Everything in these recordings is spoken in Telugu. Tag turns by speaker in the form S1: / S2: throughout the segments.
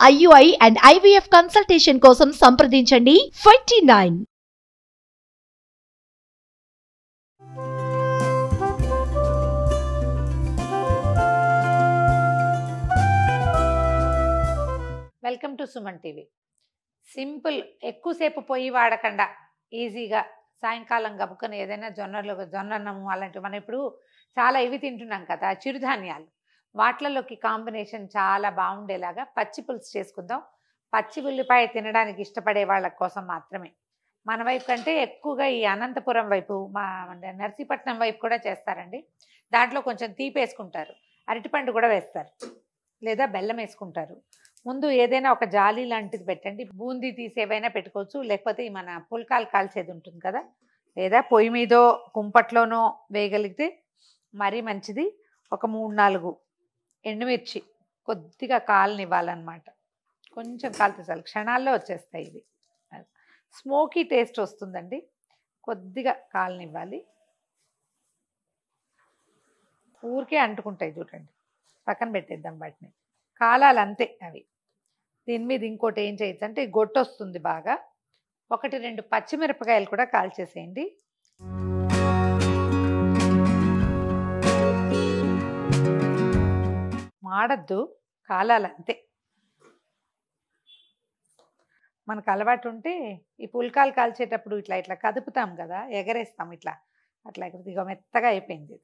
S1: IUI and IVF consultation కోసం సంప్రదించండి 29.
S2: Welcome to Suman TV. Simple, ఎక్కువసేపు పొయ్యి వాడకుండా ఈజీగా సాయంకాలం గబుకొని ఏదైనా జొన్నన్నము అలాంటివి మనం ఇప్పుడు చాలా ఇవి తింటున్నాం కదా, చిరుధాన్యాలు, వాటిలలోకి కాంబినేషన్ చాలా బాగుండేలాగా పచ్చి పులుసు చేసుకుందాం. పచ్చి ఉల్లిపాయ తినడానికి ఇష్టపడే వాళ్ళ కోసం మాత్రమే. మన వైపు కంటే ఎక్కువగా ఈ అనంతపురం వైపు, మా నర్సీపట్నం వైపు కూడా చేస్తారండి. దాంట్లో కొంచెం తీపి వేసుకుంటారు, అరటిపండు కూడా వేస్తారు, లేదా బెల్లం వేసుకుంటారు. ముందు ఏదైనా ఒక జాలి లాంటిది పెట్టండి, బూందీ తీసి ఏవైనా పెట్టుకోవచ్చు, లేకపోతే మన పుల్కాలు కాల్చేది ఉంటుంది కదా, లేదా పొయ్యి మీదో కుంపట్లోనో వేయగలిగితే మరీ మంచిది. ఒక 3-4 ఎండుమిర్చి కొద్దిగా కాలనివ్వాలన్నమాట. కొంచెం కాలితే చాలు, క్షణాల్లో వచ్చేస్తాయి ఇవి. స్మోకీ టేస్ట్ వస్తుందండి. కొద్దిగా కాలనివ్వాలి. ఊరికే అంటుకుంటాయి చూడండి, పక్కన పెట్టేద్దాం వాటిని. కాలాలు అంతే అవి. దీని మీద ఇంకోటి ఏం చేయొచ్చు అంటే గొట్టు వస్తుంది బాగా, 1-2 పచ్చిమిరపకాయలు కూడా కాల్చేసేయండి. మాడద్దు, కాలాలంతే. మనకు అలవాటు ఉంటే ఈ పుల్కాలు కాల్చేటప్పుడు ఇట్లా ఇట్లా కదుపుతాం కదా, ఎగరేస్తాం ఇట్లా, అట్లా ఇక మెత్తగా అయిపోయింది.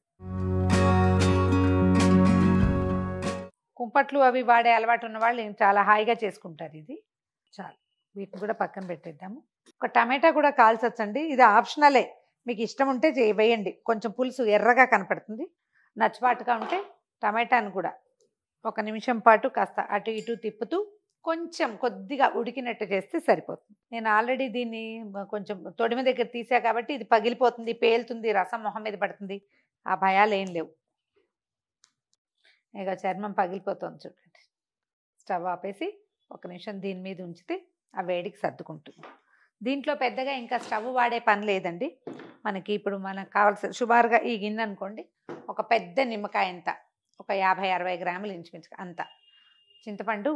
S2: కుంపట్లు అవి వాడే అలవాటు ఉన్న వాళ్ళు చాలా హాయిగా చేసుకుంటారు ఇది. చాలు, వీటిని కూడా పక్కన పెట్టేద్దాము. ఒక టమాటా కూడా కాల్చొచ్చండి, ఇది ఆప్షనలే. మీకు ఇష్టం ఉంటే వేయండి, కొంచెం పులుసు ఎర్రగా కనపడుతుంది. నచ్చబాటుగా ఉంటే టమాటాను కూడా 1 నిమిషం పాటు కాస్త అటు ఇటు తిప్పుతూ కొంచెం కొద్దిగా ఉడికినట్టు చేస్తే సరిపోతుంది. నేను ఆల్రెడీ దీన్ని కొంచెం తొడిమ దగ్గర తీసా కాబట్టి ఇది పగిలిపోతుంది, పేలుతుంది, రసం మొహం మీద పడుతుంది, ఆ భయాలు ఏం లేవు. ఇక చర్మం పగిలిపోతుంది చూడండి. స్టవ్ ఆపేసి 1 నిమిషం దీని మీద ఉంచితే ఆ వేడికి సర్దుకుంటుంది. దీంట్లో పెద్దగా ఇంకా స్టవ్ వాడే పని లేదండి. మనకి ఇప్పుడు మనకు కావాల్సిన సుమారుగా ఈ గిన్నె అనుకోండి, ఒక పెద్ద నిమ్మకాయ అంత, ఒక 50-60 గ్రాములు ఇంచుమించు అంత చింతపండు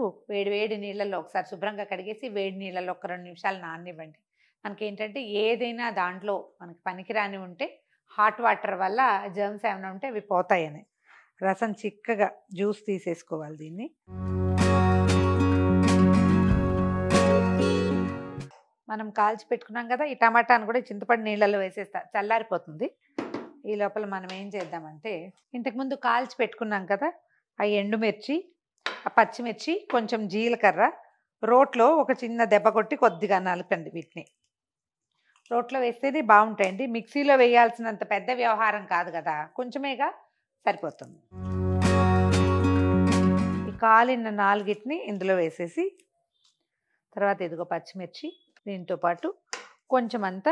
S2: వేడి నీళ్ళల్లో ఒకసారి శుభ్రంగా కడిగేసి వేడి నీళ్ళల్లో ఒక 2 నిమిషాలు నాననివ్వండి. మనకి ఏంటంటే ఏదైనా దాంట్లో మనకి పనికిరాని ఉంటే హాట్ వాటర్ వల్ల జర్మ్స్ ఏమైనా ఉంటే అవి పోతాయని. రసం చిక్కగా జ్యూస్ తీసేసుకోవాలి దీన్ని. మనం కాల్చి పెట్టుకున్నాం కదా, ఈ టమాటాను కూడా చింతపండు నీళ్ళలో వేసేస్తా, చల్లారిపోతుంది. ఈ లోపల మనం ఏం చేద్దామంటే, ఇంతకుముందు కాల్చి పెట్టుకున్నాం కదా, ఆ ఎండుమిర్చి, ఆ పచ్చిమిర్చి, కొంచెం జీలకర్ర రోట్లో ఒక చిన్న దెబ్బ కొట్టి కొద్దిగా నలపండి. వీటిని రోట్లో వేస్తేనే బాగుంటాయండి. మిక్సీలో వేయాల్సినంత పెద్ద వ్యవహారం కాదు కదా, కొంచెమేగా, సరిపోతుంది. ఈ కాలిన 4 ఇందులో వేసేసి, తర్వాత ఇదిగో పచ్చిమిర్చి, దీంతో పాటు కొంచెం అంత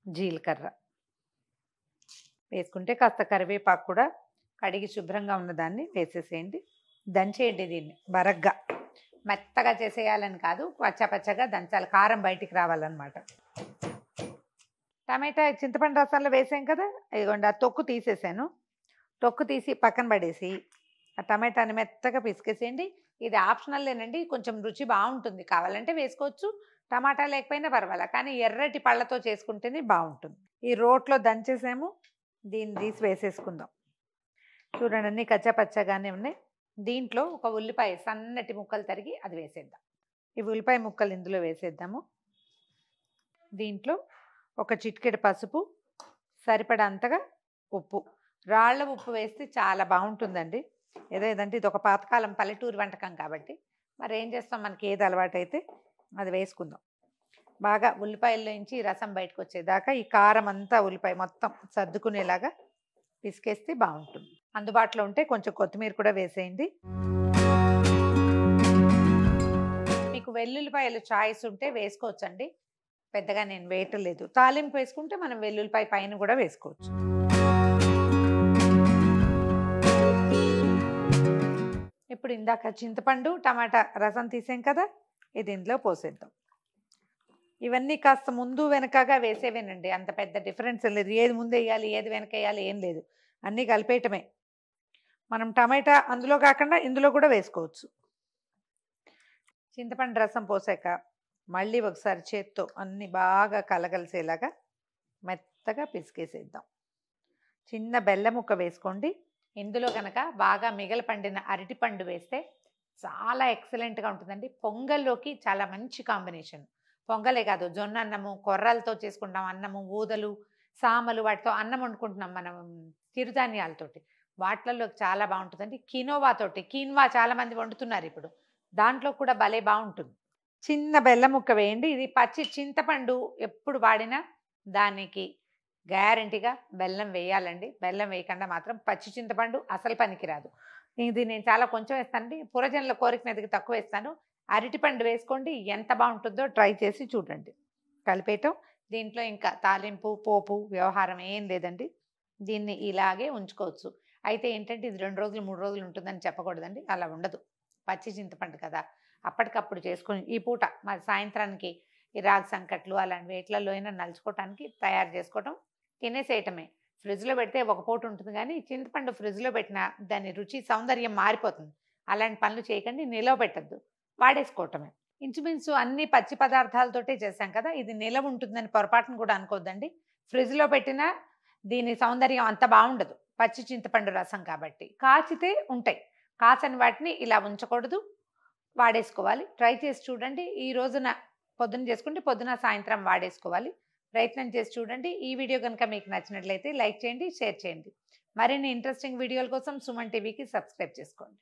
S2: జీలకర్ర వేసుకుంటే, కాస్త కరివేపాకు కూడా కడిగి శుభ్రంగా ఉన్నదాన్ని వేసేసేయండి. దంచేయండి దీన్ని బరగ్గా, మెత్తగా చేసేయాలని కాదు, పచ్చగా దంచాలి, కారం బయటికి రావాలన్నమాట. టమాటా చింతపండు రసాల్లో వేసాం కదా, ఇదిగోండి ఆ తొక్కు తీసేసాను. తొక్కు తీసి పక్కన పడేసి ఆ టమాటాని మెత్తగా పిసికేసేయండి. ఇది ఆప్షనల్లేనండి, కొంచెం రుచి బాగుంటుంది, కావాలంటే వేసుకోవచ్చు, టమాటా లేకపోయినా పర్వాలేదు, కానీ ఎర్రటి పళ్ళతో చేసుకుంటేనే బాగుంటుంది. ఈ రోట్లో దంచేసాము, దీన్ని తీసి వేసేసుకుందాం. చూడండి అన్నీ కచ్చాపచ్చగానే ఉన్నాయి. దీంట్లో ఒక ఉల్లిపాయ సన్నటి ముక్కలు తరిగి అది వేసేద్దాం. ఈ ఉల్లిపాయ ముక్కలు ఇందులో వేసేద్దాము. దీంట్లో ఒక చిటికెడు పసుపు, సరిపడంతగా ఉప్పు, రాళ్ళ ఉప్పు వేస్తే చాలా బాగుంటుందండి. ఏదంటే ఇది ఒక పాతకాలం పల్లెటూరు వంటకం కాబట్టి మరి ఏం చేస్తాం, మనకి ఏది అలవాటు అయితే అది వేసుకుందాం. బాగా ఉల్లిపాయల్లోంచి రసం బయటకు వచ్చేదాకా ఈ కారం అంతా ఉల్లిపాయ మొత్తం సర్దుకునేలాగా పిసికేస్తే బాగుంటుంది. అందుబాటులో ఉంటే కొంచెం కొత్తిమీర కూడా వేసేయండి. మీకు వెల్లుల్లిపాయలు చాయిస్ ఉంటే వేసుకోవచ్చండి, పెద్దగా నేను వేయటలేదు. తాలింపు వేసుకుంటే మనం వెల్లుల్లిపాయ పైన కూడా వేసుకోవచ్చు. ఇప్పుడు ఇందాక చింతపండు టమాటా రసం తీసాం కదా, ఇది ఇందులో పోసేద్దాం. ఇవన్నీ కాస్త ముందు వెనకగా వేసేవేనండి, అంత పెద్ద డిఫరెన్స్ లేదు. ఏది ముందు వేయాలి ఏది వెనక వేయాలి ఏం లేదు, అన్నీ కలిపేయటమే. మనం టమాటా అందులో కాకుండా ఇందులో కూడా వేసుకోవచ్చు. చింతపండు రసం పోసాక మళ్ళీ ఒకసారి చేత్తో అన్ని బాగా కలగలిసేలాగా మెత్తగా పిసికేసేద్దాం. చిన్న బెల్లం ముక్క వేసుకోండి. ఇందులో కనుక బాగా మిగల పండిన అరటిపండు వేస్తే చాలా ఎక్సలెంట్గా ఉంటుందండి. పొంగల్లోకి చాలా మంచి కాంబినేషన్. పొంగలే కాదు, జొన్న అన్నము, కొర్రలతో చేసుకుంటాం అన్నము, ఊదలు, సామలు, వాటితో అన్నం వండుకుంటున్నాం మనం చిరుధాన్యాలతోటి. వాటిల్లోకి చాలా బాగుంటుందండి. కీన్వా చాలా మంది వండుతున్నారు ఇప్పుడు, దాంట్లో కూడా భలే బాగుంటుంది. చిన్న బెల్లం ముక్క వేయండి. ఇది పచ్చి చింతపండు ఎప్పుడు వాడినా దానికి గ్యారంటీగా బెల్లం వేయాలండి. బెల్లం వేయకుండా మాత్రం పచ్చి చింతపండు అసలు పనికిరాదు. ఇది నేను చాలా కొంచెం వేస్తానండి, పురజనుల కోరిక మీదకి తక్కువ వేస్తాను. అరటిపండు వేసుకోండి, ఎంత బాగుంటుందో ట్రై చేసి చూడండి. కలిపేయటం, దీంట్లో ఇంకా తాలింపు పోపు వ్యవహారం ఏం లేదండి. దీన్ని ఇలాగే ఉంచుకోవచ్చు. అయితే ఏంటంటే ఇది 2 రోజులు 3 రోజులు ఉంటుందని చెప్పకూడదండి, అలా ఉండదు. పచ్చి చింతపండు కదా, అప్పటికప్పుడు చేసుకొని ఈ పూట మరి సాయంత్రానికి ఈ రాగి సంకట్లు అలాంటి వేట్లలో అయినా నలుచుకోవటానికి తయారు చేసుకోవటం, తినేసేయటమే. ఫ్రిడ్జ్లో పెడితే ఒక పూట ఉంటుంది, కానీ చింతపండు ఫ్రిడ్జ్లో పెట్టినా దాని రుచి సౌందర్యం మారిపోతుంది. అలాంటి పనులు చేయకండి, నిలవ పెట్టద్దు, వాడేసుకోవటమే. ఇంచుమించు అన్ని పచ్చి పదార్థాలతోటే చేశాం కదా, ఇది నిలవ ఉంటుందని పొరపాటును కూడా అనుకోవద్దండి. ఫ్రిడ్జ్లో పెట్టినా దీని సౌందర్యం అంత బాగుండదు, పచ్చి చింతపండు రసం కాబట్టి. కాచితే ఉంటాయి, కాచని వాటిని ఇలా ఉంచకూడదు, వాడేసుకోవాలి. ట్రై చేసి చూడండి. ఈ రోజున పొద్దున చేసుకుంటే పొద్దున సాయంత్రం వాడేసుకోవాలి. ప్రయత్నం చేసి చూడండి. ఈ వీడియో కనుక మీకు నచ్చినట్లయితే లైక్ చేయండి, షేర్ చేయండి. మరిన్ని ఇంట్రెస్టింగ్ వీడియోల కోసం సుమన్ టీవీకి సబ్స్క్రైబ్ చేసుకోండి.